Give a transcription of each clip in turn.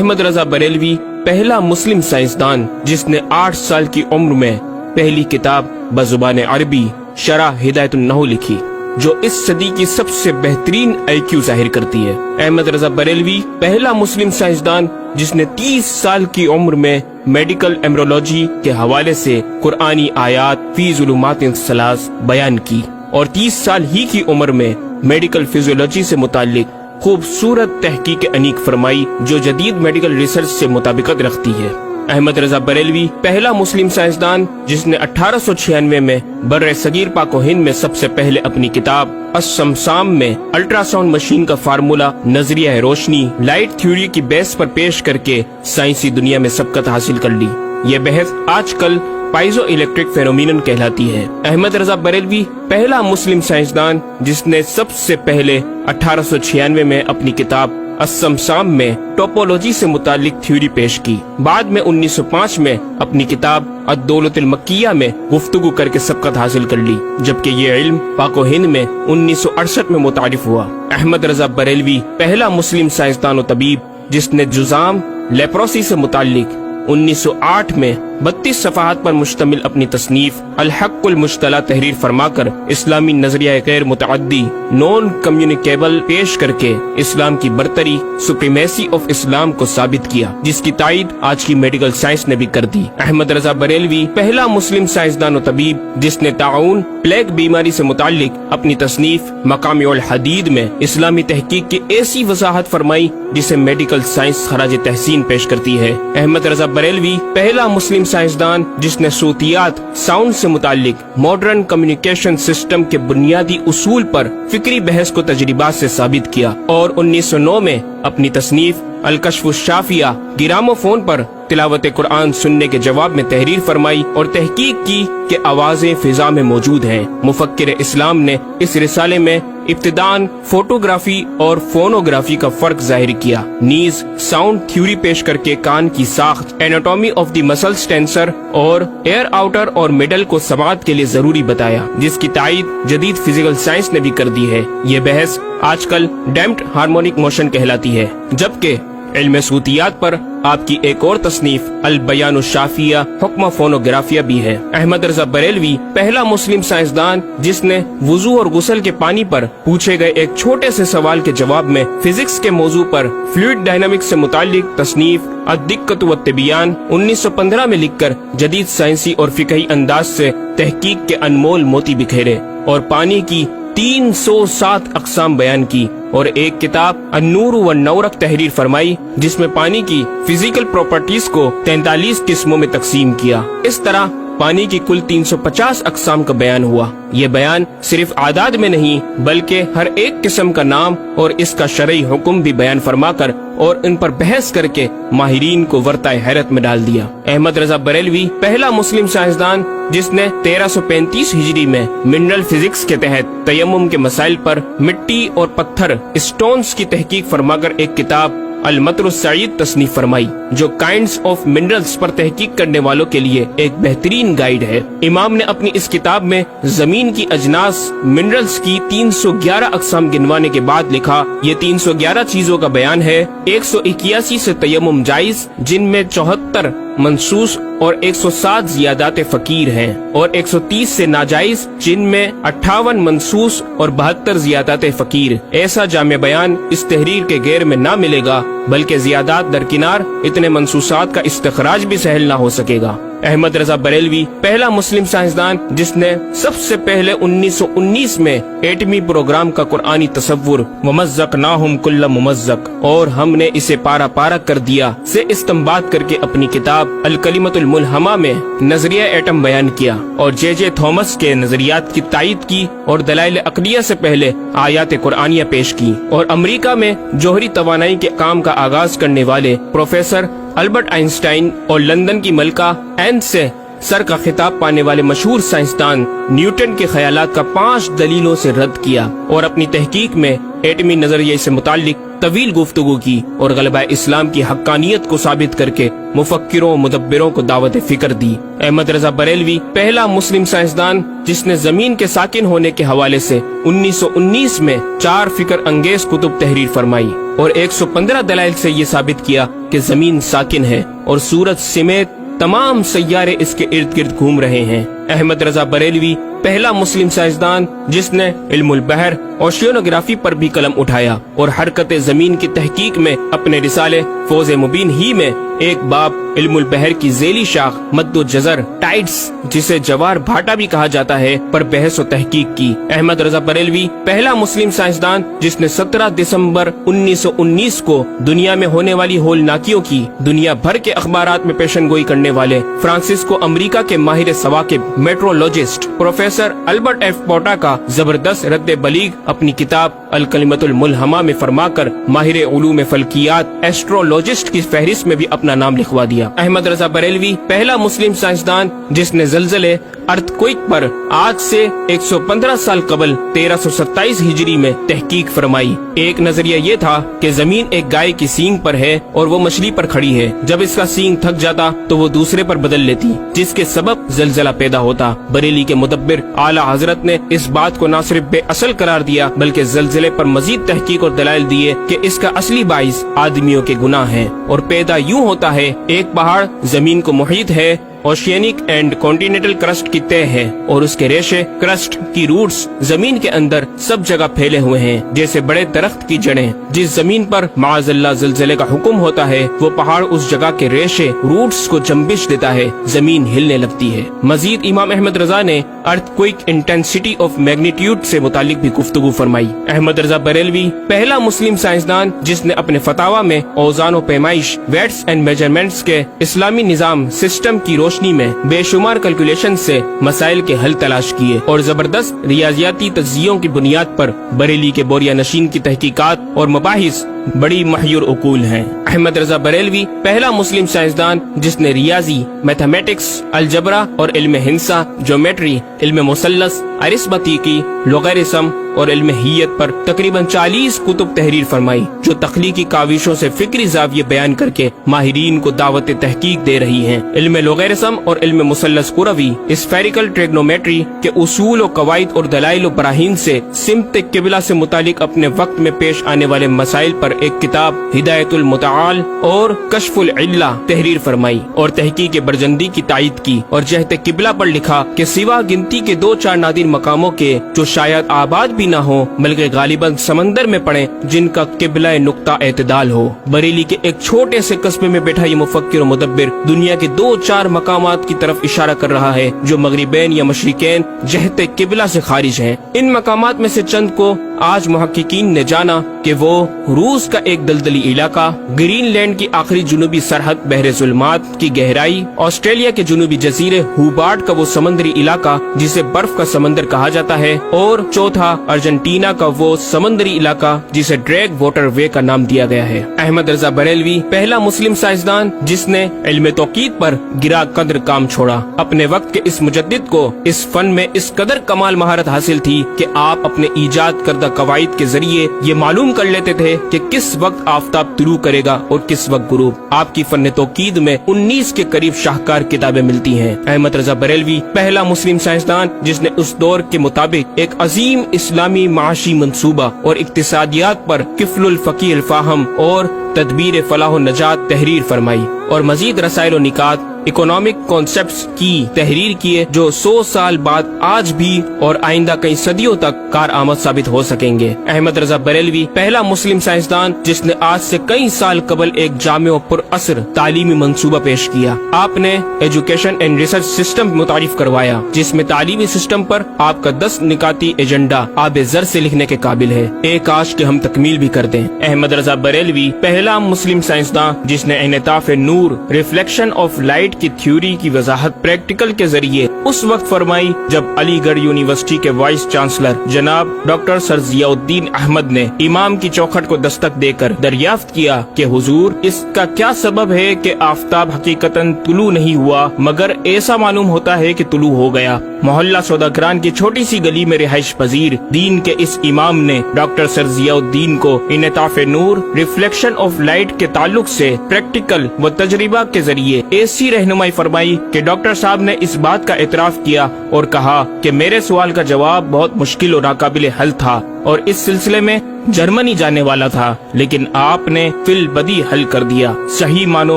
احمد رضا بریلوی پہلا مسلم سائنسدان جس نے 8 سال کی عمر میں پہلی کتاب بزبان عربی شرح ہدایت النحو لکھی، جو اس صدی کی سب سے بہترین IQ ظاہر کرتی ہے۔ احمد رضا بریلوی پہلا مسلم سائنسدان جس نے 30 سال کی عمر میں میڈیکل ایمرولوجی کے حوالے سے قرآنی آیات فی ظلمات ثلاث بیان کی، اور 30 سال ہی کی عمر میں میڈیکل فزیولوجی سے متعلق خوبصورت تحقیق انیق فرمائی جو جدید میڈیکل ریسرچ سے مطابقت رکھتی ہے۔ احمد رضا بریلوی پہلا مسلم سائنسدان جس نے 1896 میں بر صغیر پاک و ہند میں سب سے پہلے اپنی کتاب السمسام میں الٹرا ساؤنڈ مشین کا فارمولا نظریہ روشنی لائٹ تھیوری کی بیس پر پیش کر کے سائنسی دنیا میں سبقت حاصل کر لی۔ یہ بحث آج کل پائزو الیکٹرک فینومینن کہلاتی ہے۔ احمد رضا بریلوی پہلا مسلم سائنسدان جس نے سب سے پہلے 1896 میں اپنی کتاب السمسام میں ٹوپولوجی سے متعلق تھیوری پیش کی۔ بعد میں 1905 میں اپنی کتاب الدولۃ المکیہ میں گفتگو کر کے سبقت حاصل کر لی، جبکہ یہ علم پاک و ہند میں 1968 میں متعارف ہوا۔ احمد رضا بریلوی پہلا مسلم سائنسدان و طبیب جس نے جذام لیپروسی سے متعلق 1908 میں 32 صفحات پر مشتمل اپنی تصنیف الحق المجتلی تحریر فرما کر اسلامی نظریہ غیر متعدی نون کمیونیکیبل پیش کر کے اسلام کی برتری سپریمیسی آف اسلام کو ثابت کیا، جس کی تائید آج کی میڈیکل سائنس نے بھی کر دی۔ احمد رضا بریلوی پہلا مسلم سائنسدان و طبیب جس نے طاعون پلیگ بیماری سے متعلق اپنی تصنیف مقامع الحدید میں اسلامی تحقیق کی ایسی وضاحت فرمائی جسے میڈیکل سائنس خراج تحسین پیش کرتی ہے۔ احمد رضا بریلوی پہلا مسلم سائنسدان جس نے صوتیات ساؤنڈ سے متعلق ماڈرن کمیونیکیشن سسٹم کے بنیادی اصول پر فکری بحث کو تجربات سے ثابت کیا، اور 1909 میں اپنی تصنیف الکشف الشافیہ گرامو فون پر تلاوت قرآن سننے کے جواب میں تحریر فرمائی اور تحقیق کی کہ آوازیں فضا میں موجود ہیں۔ مفکر اسلام نے اس رسالے میں ابتداً فوٹوگرافی اور فونوگرافی کا فرق ظاہر کیا، نیز ساؤنڈ تھیوری پیش کر کے کان کی ساخت anatomy of the muscles tensor اور ایئر آؤٹر اور مڈل کو سماعت کے لیے ضروری بتایا، جس کی تائید جدید فزیکل سائنس نے بھی کر دی ہے۔ یہ بحث آج کل ڈیمپڈ ہارمونک موشن کہلاتی ہے، جبکہ علم صوتیات پر آپ کی ایک اور تصنیف البیان الشافیہ حکم فونوگرافیہ بھی ہے۔ احمد رضا بریلوی پہلا مسلم سائنسدان جس نے وضو اور غسل کے پانی پر پوچھے گئے ایک چھوٹے سے سوال کے جواب میں فزکس کے موضوع پر فلوئڈ ڈائنامکس سے متعلق تصنیف الدقۃ والتبیان 1915 میں لکھ کر جدید سائنسی اور فقہی انداز سے تحقیق کے انمول موتی بکھیرے اور پانی کی 307 اقسام بیان کی، اور ایک کتاب النور والنورق تحریر فرمائی جس میں پانی کی فزیکل پراپرٹیز کو 43 قسموں میں تقسیم کیا۔ اس طرح پانی کی کل 350 اقسام کا بیان ہوا۔ یہ بیان صرف اعداد میں نہیں بلکہ ہر ایک قسم کا نام اور اس کا شرعی حکم بھی بیان فرما کر اور ان پر بحث کر کے ماہرین کو ورطۂ حیرت میں ڈال دیا۔ احمد رضا بریلوی پہلا مسلم سائنسدان جس نے 1335 ہجری میں منرل فزکس کے تحت تیمم کے مسائل پر مٹی اور پتھر اسٹونز کی تحقیق فرما کر ایک کتاب المطر السعید تصنیف فرمائی، جو کائنڈز آف منرلز پر تحقیق کرنے والوں کے لیے ایک بہترین گائیڈ ہے۔ امام نے اپنی اس کتاب میں زمین کی اجناس منرلز کی 311 اقسام گنوانے کے بعد لکھا، یہ 311 چیزوں کا بیان ہے۔ 181 سے تیمم جائز جن میں 74 منصوص اور 107 زیادات فقیر ہیں، اور 130 سے ناجائز جن میں 58 منصوص اور 72 زیادات فقیر۔ ایسا جامع بیان اس تحریر کے غیر میں نہ ملے گا، بلکہ زیادات درکنار اتنے منصوصات کا استخراج بھی سہل نہ ہو سکے گا۔ احمد رضا بریلوی پہلا مسلم سائنسدان جس نے سب سے پہلے 1919 میں ایٹمی پروگرام کا قرآنی تصور ومزقناہم کل ممزق اور ہم نے اسے پارا پارا کر دیا سے استنباط کر کے اپنی کتاب الکلمۃ الملہمہ میں نظریہ ایٹم بیان کیا، اور جے تھامس کے نظریات کی تائید کی اور دلائل عقلیہ سے پہلے آیات قرآنیہ پیش کی، اور امریکہ میں جوہری توانائی کے کام کا آغاز کرنے والے پروفیسر البرٹ آئنسٹائن اور لندن کی ملکہ این سے سر کا خطاب پانے والے مشہور سائنسدان نیوٹن کے خیالات کا 5 دلیلوں سے رد کیا، اور اپنی تحقیق میں ایٹمی نظریے سے متعلق طویل گفتگو کی اور غلبہ اسلام کی حقانیت کو ثابت کر کے مفکروں مدبروں کو دعوت فکر دی۔ احمد رضا بریلوی پہلا مسلم سائنسدان جس نے زمین کے ساکن ہونے کے حوالے سے 1919 میں 4 فکر انگیز کتب تحریر فرمائی اور 115 دلائل سے یہ ثابت کیا کہ زمین ساکن ہے اور سورج سمیت تمام سیارے اس کے ارد گرد گھوم رہے ہیں۔ احمد رضا بریلوی پہلا مسلم سائنسدان جس نے علم البحر اوشینوگرافی پر بھی قلم اٹھایا اور حرکت زمین کی تحقیق میں اپنے رسالے فوز مبین ہی میں ایک باب علم البحر کی ذیلی شاخ مد و جزر ٹائڈز جسے جوار بھاٹا بھی کہا جاتا ہے پر بحث و تحقیق کی۔ احمد رضا بریلوی پہلا مسلم سائنسدان جس نے 17 دسمبر 1919 کو دنیا میں ہونے والی ہولناکیوں کی دنیا بھر کے اخبارات میں پیشن گوئی کرنے والے فرانسسکو امریکہ کے ماہر ثواقب میٹرولوجسٹ پروفیسر البرٹ ایف پوٹا کا زبردست رد بلیغ اپنی کتاب الکلمۃ الملہمہ میں فرما کر ماہر علوم فلکیات ایسٹرولوجسٹ کی فہرست میں بھی اپنا نام لکھوا دیا۔ احمد رضا بریلوی پہلا مسلم سائنسدان جس نے زلزلے ارتھکوئک پر آج سے 115 سال قبل 1327 ہجری میں تحقیق فرمائی۔ ایک نظریہ یہ تھا کہ زمین ایک گائے کی سینگ پر ہے اور وہ مچھلی پر کھڑی ہے، جب اس کا سینگ تھک جاتا تو وہ دوسرے پر بدل لیتی جس کے سبب زلزلہ پیدا ہوتا۔ بریلی کے مدبر اعلی حضرت نے اس بات کو نہ صرف بے اصل قرار دیا بلکہ زلزلے پر مزید تحقیق اور دلائل دیے کہ اس کا اصلی باعث آدمیوں کے گناہ ہیں اور پیدا یوں ہوتا ہے، ایک پہاڑ زمین کو محیط ہے، اوشینک اینڈ کانٹیننٹل کرسٹ کی تہ ہے اور اس کے ریشے کرسٹ کی روٹس زمین کے اندر سب جگہ پھیلے ہوئے ہیں جیسے بڑے درخت کی جڑیں۔ جس زمین پر معاذ اللہ زلزلے کا حکم ہوتا ہے وہ پہاڑ اس جگہ کے ریشے روٹس کو جنبش دیتا ہے، زمین ہلنے لگتی ہے۔ مزید امام احمد رضا نے ارتھکوئک انٹینسٹی آف میگنیٹیوڈ سے متعلق بھی گفتگو فرمائی۔ احمد رضا بریلوی پہلا مسلم سائنسدان جس نے اپنے فتاوی میں اوزان و پیمائش ویٹس اینڈ میجرمنٹس کے اسلامی نظام سسٹم کی روشنی میں بے شمار کیلکولیشن سے مسائل کے حل تلاش کیے اور زبردست ریاضیاتی تجزیوں کی بنیاد پر بریلی کے بوریا نشین کی تحقیقات اور مباحث بڑی محیر عقول ہیں۔ احمد رضا بریلوی پہلا مسلم سائنسدان جس نے ریاضی، میتھمیٹکس، الجبرا اور علم ہندسہ، جیومیٹری، علم مثلث، ارثمیٹکی، لوگارثم اور علم ہیت پر تقریباً 40 کتب تحریر فرمائی جو تخلیقی کاوشوں سے فکری زاویے بیان کر کے ماہرین کو دعوت تحقیق دے رہی ہیں۔ علم لوگارثم اور علم مثلث کروی، اسفیریکل ٹریگنومیٹری کے اصول و قواعد اور دلائل و براہین سے سمت قبلہ سے متعلق اپنے وقت میں پیش آنے والے مسائل پر ایک کتاب ہدایت المتعال اور کشف العلہ تحریر فرمائی اور تحقیق برجندی کی تائید کی اور جہت قبلہ پر لکھا کہ سوا گنتی کے 2-4 نادر مقاموں کے جو شاید آباد بھی نہ ہو بلکہ غالباً سمندر میں پڑے جن کا قبلہ نقطہ اعتدال ہو۔ بریلی کے ایک چھوٹے سے قصبے میں بیٹھا یہ مفکر و مدبر دنیا کے 2-4 مقامات کی طرف اشارہ کر رہا ہے جو مغربین یا مشرقین جہت قبلہ سے خارج ہیں۔ ان مقامات میں سے چند کو آج محققین نے جانا کہ وہ روس کا ایک دلدلی علاقہ، گرین لینڈ کی آخری جنوبی سرحد بحر ظلمات کی گہرائی، آسٹریلیا کے جنوبی جزیرے ہوبارٹ کا وہ سمندری علاقہ جسے برف کا سمندر کہا جاتا ہے، اور چوتھا ارجنٹینا کا وہ سمندری علاقہ جسے ڈریگ واٹر وے کا نام دیا گیا ہے۔ احمد رضا بریلوی پہلا مسلم سائنسدان جس نے علم توقیت پر گرا قدر کام چھوڑا۔ اپنے وقت کے اس مجدد کو اس فن میں اس قدر کمال مہارت حاصل تھی کہ آپ اپنے ایجاد کردہ قواعد کے ذریعے یہ معلوم کر لیتے تھے کہ کس وقت آفتاب طلوع کرے گا اور کس وقت غروب۔ آپ کی فن توقید میں 19 کے قریب شاہکار کتابیں ملتی ہیں۔ احمد رضا بریلوی پہلا مسلم سائنسدان جس نے اس دور کے مطابق ایک عظیم اسلامی معاشی منصوبہ اور اقتصادیات پر کفل الفقیہ الفاہم اور تدبیر فلاح و نجات تحریر فرمائی اور مزید رسائل و نکات اکنامک کانسیپٹس کی تحریر کیے جو 100 سال بعد آج بھی اور آئندہ کئی صدیوں تک کارآمد ثابت ہو سکیں گے۔ احمد رضا بریلوی پہلا مسلم سائنسدان جس نے آج سے کئی سال قبل ایک جامع و پر اثر تعلیمی منصوبہ پیش کیا۔ آپ نے ایجوکیشن اینڈ ریسرچ سسٹم متعارف کروایا جس میں تعلیمی سسٹم پر آپ کا 10 نکاتی ایجنڈا آب زر سے لکھنے کے قابل ہے، ایک آج کے ہم تکمیل بھی کر دیں۔ احمد رضا بریلوی پہلا مسلم سائنسدان جس نے انعطاف نور ریفلیکشن آف لائٹ کی تھیوری کی وضاحت پریکٹیکل کے ذریعے اس وقت فرمائی جب علی گڑھ یونیورسٹی کے وائس چانسلر جناب ڈاکٹر سر ضیاء الدین احمد نے امام کی چوکھٹ کو دستک دے کر دریافت کیا کہ حضور اس کا کیا سبب ہے کہ آفتاب حقیقتاً طلوع نہیں ہوا مگر ایسا معلوم ہوتا ہے کہ طلوع ہو گیا۔ محلہ سوداگران کی چھوٹی سی گلی میں رہائش پذیر دین کے اس امام نے ڈاکٹر سر ضیاء الدین کو انعطاف نور ریفلیکشن آف لائٹ کے تعلق سے پریکٹیکل و تجربہ کے ذریعے ایسی رہنمائی فرمائی کہ ڈاکٹر صاحب نے اس بات کا اعتراف کیا اور کہا کہ میرے سوال کا جواب بہت مشکل اور ناقابل حل تھا اور اس سلسلے میں جرمنی جانے والا تھا، لیکن آپ نے فی البدی حل کر دیا۔ صحیح معنوں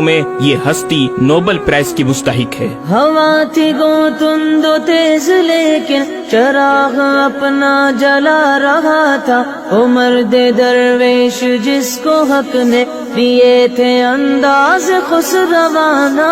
میں یہ ہستی نوبل پرائز کی مستحق ہے۔ ہوا تھی گو تند و تیز لیکن چراغ اپنا جلا رہا تھا، وہ مرد درویش جس کو حق نے دیے تھے انداز خسروانہ۔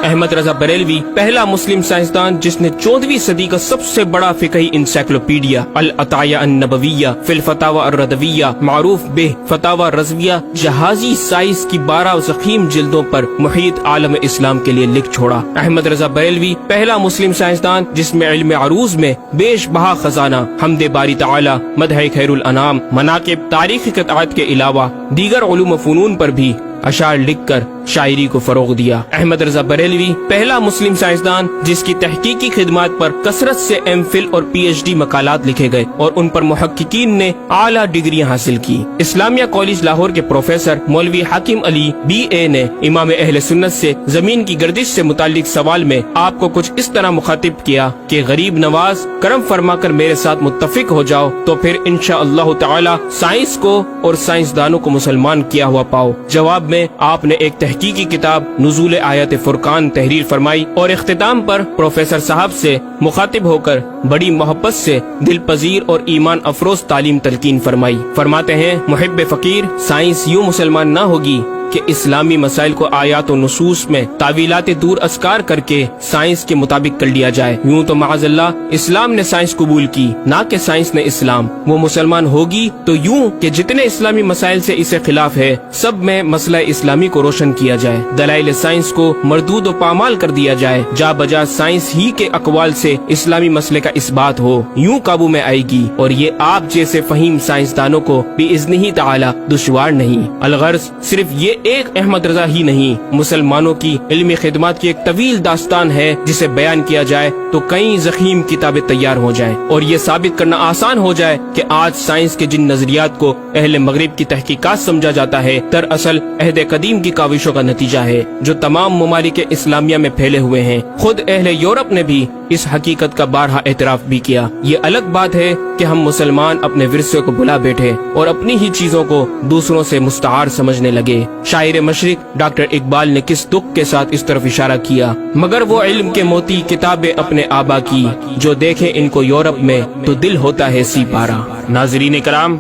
احمد رضا بریلوی پہلا مسلم سائنسدان جس نے 14ویں صدی کا سب سے بڑا فقہی انسائکلوپیڈیا العطایہ النبویہ فی الفتاوی الردویہ معروف بہ فتاوی رضویہ جہازی سائنس کی 12 ضخیم جلدوں پر محیط عالم اسلام کے لیے لکھ چھوڑا۔ احمد رضا بریلوی پہلا مسلم سائنسدان جس میں علم عروض میں بیش بہا خزانہ حمد باری تعالی، مدح خیر الانام، مناقب، تاریخی قطعات کے علاوہ دیگر علوم و فنون پر بھی اشعار لکھ کر شاعری کو فروغ دیا۔ احمد رضا بریلوی پہلا مسلم سائنسدان جس کی تحقیقی خدمات پر کثرت سے ایم فل اور پی ایچ ڈی مقالات لکھے گئے اور ان پر محققین نے اعلیٰ ڈگریاں حاصل کی۔ اسلامیہ کالج لاہور کے پروفیسر مولوی حاکم علی بی اے نے امام اہل سنت سے زمین کی گردش سے متعلق سوال میں آپ کو کچھ اس طرح مخاطب کیا کہ غریب نواز کرم فرما کر میرے ساتھ متفق ہو جاؤ تو پھر انشاءاللہ تعالی سائنس کو اور سائنسدانوں کو مسلمان کیا ہوا پاؤ۔ جواب میں آپ نے ایک تحقیقی کتاب نزول آیات فرقان تحریر فرمائی اور اختتام پر پروفیسر صاحب سے مخاطب ہو کر بڑی محبت سے دل پذیر اور ایمان افروز تعلیم تلقین فرمائی۔ فرماتے ہیں محب فقیر سائنس یوں مسلمان نہ ہوگی کہ اسلامی مسائل کو آیات و نصوص میں تعویلات دور اسکار کر کے سائنس کے مطابق کر لیا جائے۔ یوں تو معاذ اللہ اسلام نے سائنس قبول کی نہ کہ سائنس نے اسلام۔ وہ مسلمان ہوگی تو یوں کہ جتنے اسلامی مسائل سے اسے خلاف ہے سب میں مسئلہ اسلامی کو روشن کیا جائے، دلائل سائنس کو مردود و پامال کر دیا جائے، جا بجا سائنس ہی کے اقوال سے اسلامی مسئلے کا اثبات ہو، یوں قابو میں آئے گی اور یہ آپ جیسے فہیم سائنسدانوں کو بِإِذْنِهِ تعالی دشوار نہیں۔ الغرض صرف یہ ایک احمد رضا ہی نہیں، مسلمانوں کی علمی خدمات کی ایک طویل داستان ہے جسے بیان کیا جائے تو کئی ضخیم کتابیں تیار ہو جائیں اور یہ ثابت کرنا آسان ہو جائے کہ آج سائنس کے جن نظریات کو اہل مغرب کی تحقیقات سمجھا جاتا ہے دراصل عہد قدیم کی کاوشوں کا نتیجہ ہے جو تمام ممالک اسلامیہ میں پھیلے ہوئے ہیں۔ خود اہل یورپ نے بھی اس حقیقت کا بارہا اعتراف بھی کیا۔ یہ الگ بات ہے کہ ہم مسلمان اپنے ورثے کو بلا بیٹھے اور اپنی ہی چیزوں کو دوسروں سے مستعار سمجھنے لگے۔ شاعر مشرق ڈاکٹر اقبال نے کس دکھ کے ساتھ اس طرف اشارہ کیا، مگر وہ علم کے موتی کتابیں اپنے آبا کی، جو دیکھیں ان کو یورپ میں تو دل ہوتا ہے سی پارا۔ ناظرین کرام،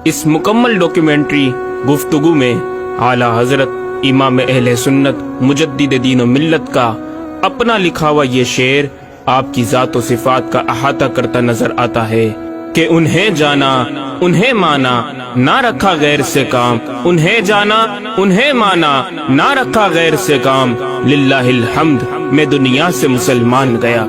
اس مکمل ڈاکیومنٹری گفتگو میں اعلیٰ حضرت امام اہل سنت مجدد دین و ملت کا اپنا لکھا ہوا یہ شعر آپ کی ذات و صفات کا احاطہ کرتا نظر آتا ہے کہ انہیں جانا انہیں مانا نہ رکھا غیر سے کام، انہیں جانا انہیں مانا نہ رکھا غیر سے کام، للہ الحمد میں دنیا سے مسلمان گیا۔